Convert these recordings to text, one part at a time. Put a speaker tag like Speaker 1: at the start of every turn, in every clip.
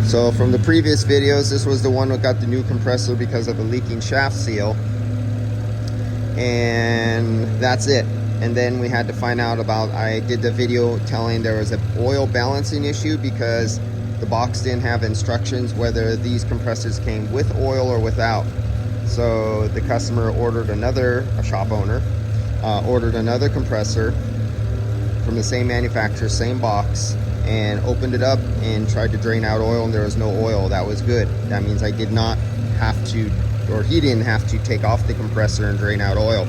Speaker 1: So from the previous videos, this was the one that got the new compressor because of the leaking shaft seal. And that's it. And then we had to find out about, I did the video telling there was an oil balancing issue because the box didn't have instructions whether these compressors came with oil or without. So the customer ordered a shop owner, ordered another compressor from the same manufacturer, same box, and opened it up and tried to drain out oil, and there was no oil. That was good. That means I did not have to, or he didn't have to take off the compressor and drain out oil,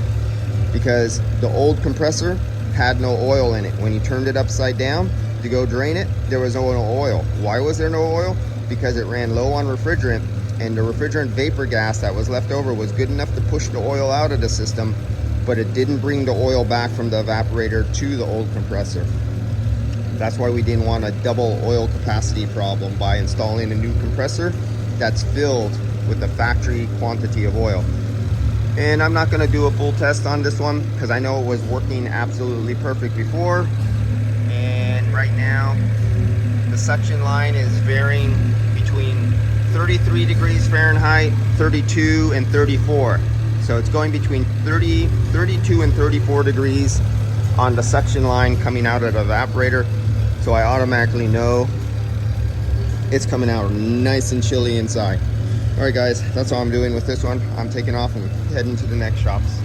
Speaker 1: because the old compressor had no oil in it. When he turned it upside down to go drain it, there was no oil. Why was there no oil? Because it ran low on refrigerant, and the refrigerant vapor gas that was left over was good enough to push the oil out of the system, but it didn't bring the oil back from the evaporator to the old compressor. That's why we didn't want a double oil capacity problem by installing a new compressor that's filled with the factory quantity of oil. And I'm not going to do a full test on this one because I know it was working absolutely perfect before. And right now the suction line is varying between 33 degrees Fahrenheit, 32 and 34. So it's going between 32 and 34 degrees on the suction line coming out of the evaporator. So I automatically know it's coming out nice and chilly inside. All right guys, that's all I'm doing with this one. I'm taking off and heading to the next shops.